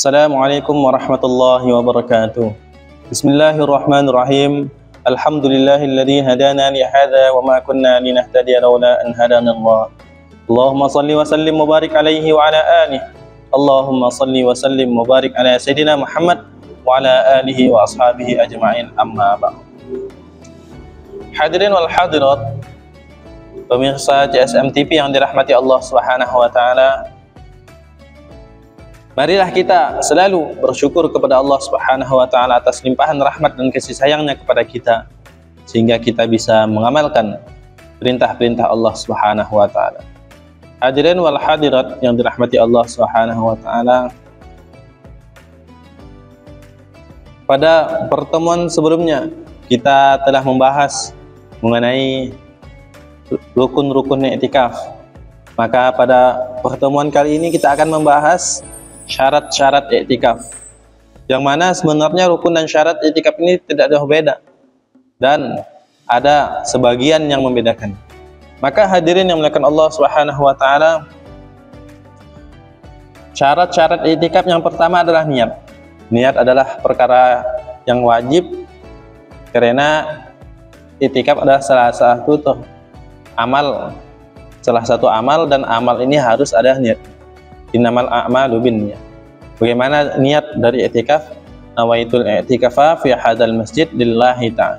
Assalamualaikum warahmatullahi wabarakatuh. Bismillahirrahmanirrahim. Alhamdulillahilladzi hadana li hadza wa ma kunna linahtadiya laula an hadana Allah. Allahumma shalli wa sallim wa barik alaihi wa ala alihi. Allahumma shalli wa sallim wa barik ala sayidina Muhammad wa ala alihi wa ashabihi ajma'in, amma ba'd. Hadirin wal hadirat, pemirsa CSM TV yang dirahmati Allah Subhanahu wa taala. Marilah kita selalu bersyukur kepada Allah Subhanahu wa taala atas limpahan rahmat dan kasih sayangnya kepada kita, sehingga kita bisa mengamalkan perintah-perintah Allah Subhanahu wa taala. Hadirin wal hadirat yang dirahmati Allah Subhanahu wa taala. Pada pertemuan sebelumnya kita telah membahas mengenai rukun-rukun i'tikaf. Maka pada pertemuan kali ini kita akan membahas syarat-syarat i'tikaf, yang mana sebenarnya rukun dan syarat i'tikaf ini tidak jauh beda dan ada sebagian yang membedakan. Maka hadirin yang dimuliakan Allah Subhanahu wa taala, syarat-syarat i'tikaf yang pertama adalah niat. Niat adalah perkara yang wajib karena i'tikaf adalah salah satu amal dan amal ini harus ada niat. Innamal a'malu binniyat. Bagaimana niat dari i'tikaf? Nawaitul i'tikafa fi hadzal masjid lillahi ta'ala.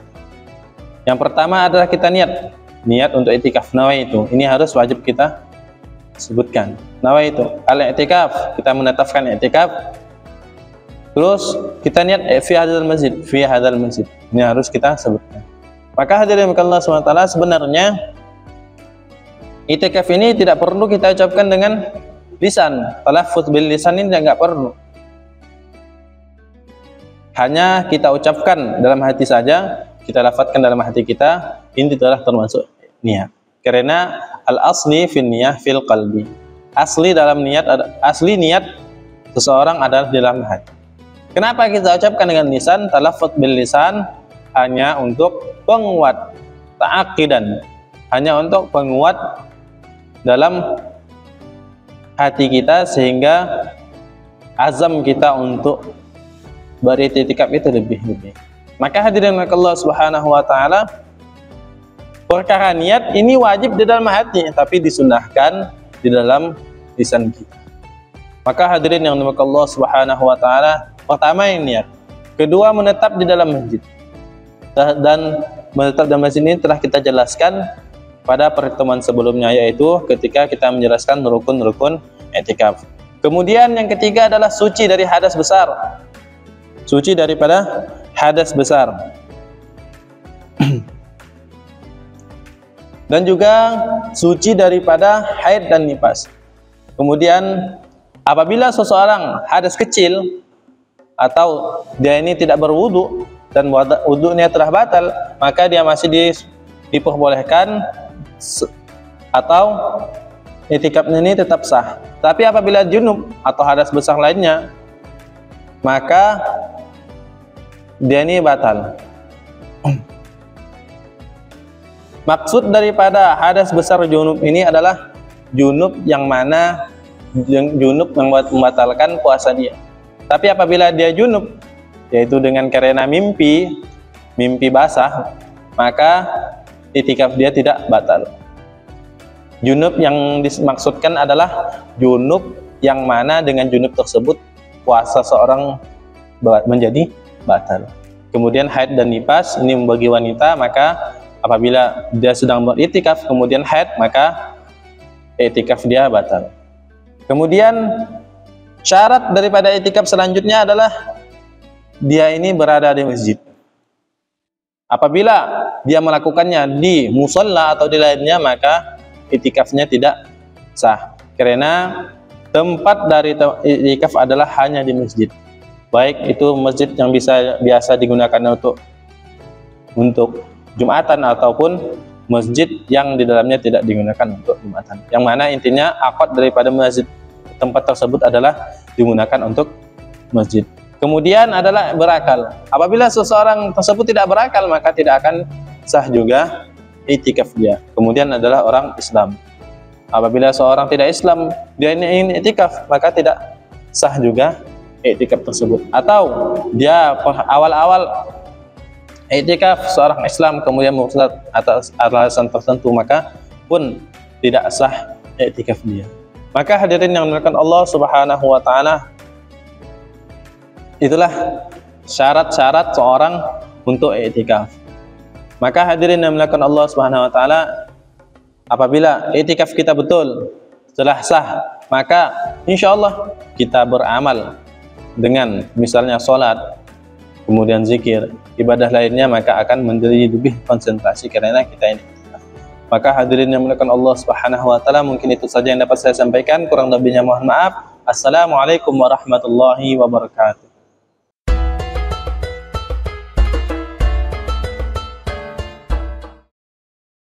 Yang pertama adalah kita niat untuk i'tikaf. Nawaitu, ini harus wajib kita sebutkan. Nawaitu al-i'tikaf, kita menetapkan i'tikaf. Terus kita niat fi hadzal masjid. Ini harus kita sebutkan. Maka hadirin Allah SWT, sebenarnya i'tikaf ini tidak perlu kita ucapkan dengan lisan. Talaffuz bil lisan ini nggak perlu, hanya kita ucapkan dalam hati saja, kita lafadzkan dalam hati kita. Ini telah termasuk niat, karena al asli fin niyah fil qalbi. Asli niat seseorang adalah di dalam hati. Kenapa kita ucapkan dengan lisan? Talaffuz bil lisan hanya untuk penguat, ta'aqidan, hanya untuk penguat dalam hati kita, sehingga azam kita untuk beriktikaf itu lebih. Maka hadirin Allah Subhanahu wa taala, perkara niat ini wajib di dalam hati, tapi disunnahkan di dalam lisan kita. Maka hadirin yang dimuliakan Allah Subhanahu wa taala, pertama ini niat, kedua menetap di dalam masjid. Dan menetap dalam masjid ini telah kita jelaskan pada pertemuan sebelumnya, yaitu ketika kita menjelaskan rukun-rukun i'tikaf. Kemudian yang ketiga adalah suci dari hadas besar. Suci daripada hadas besar. Dan juga suci daripada haid dan nifas. Kemudian apabila seseorang hadas kecil atau dia ini tidak berwudu dan wudunya telah batal, maka dia masih diperbolehkan atau i'tikafnya ini tetap sah. Tapi apabila junub atau hadas besar lainnya, maka dia ini batal. Maksud daripada hadas besar junub ini adalah junub yang mana junub yang membatalkan puasa dia. Tapi apabila dia junub, yaitu dengan karena mimpi basah, maka i'tikaf dia tidak batal. Junub yang dimaksudkan adalah junub yang mana dengan junub tersebut puasa seorang menjadi batal. Kemudian haid dan nifas ini bagi wanita, maka apabila dia sedang beriktikaf kemudian haid, maka i'tikaf dia batal. Kemudian syarat daripada i'tikaf selanjutnya adalah dia ini berada di masjid. Apabila dia melakukannya di musalla atau di lainnya, maka i'tikafnya tidak sah, karena tempat dari i'tikaf adalah hanya di masjid. Baik itu masjid yang biasa digunakan untuk Jumatan ataupun masjid yang di dalamnya tidak digunakan untuk Jumatan. Yang mana intinya akad daripada masjid tempat tersebut adalah digunakan untuk masjid. Kemudian adalah berakal. Apabila seseorang tersebut tidak berakal, maka tidak akan sah juga i'tikaf dia. Kemudian adalah orang Islam. Apabila seorang tidak Islam, dia ingin i'tikaf, maka tidak sah juga iktikaf tersebut, atau dia awal-awal iktikaf seorang Islam kemudian murtad atas alasan tertentu, maka pun tidak sah iktikaf dia. Maka hadirin yang dimuliakan Allah Subhanahu wa taala, itulah syarat-syarat seorang untuk iktikaf. Maka hadirin yang dimuliakan Allah Subhanahu wa taala, apabila iktikaf kita betul, telah sah, maka insya Allah kita beramal dengan misalnya sholat, kemudian zikir, ibadah lainnya, maka akan menjadi lebih konsentrasi karena kita ini. Maka hadirin yang dimuliakan Allah Subhanahu wa taala, mungkin itu saja yang dapat saya sampaikan, kurang lebihnya mohon maaf. Assalamualaikum warahmatullahi wabarakatuh.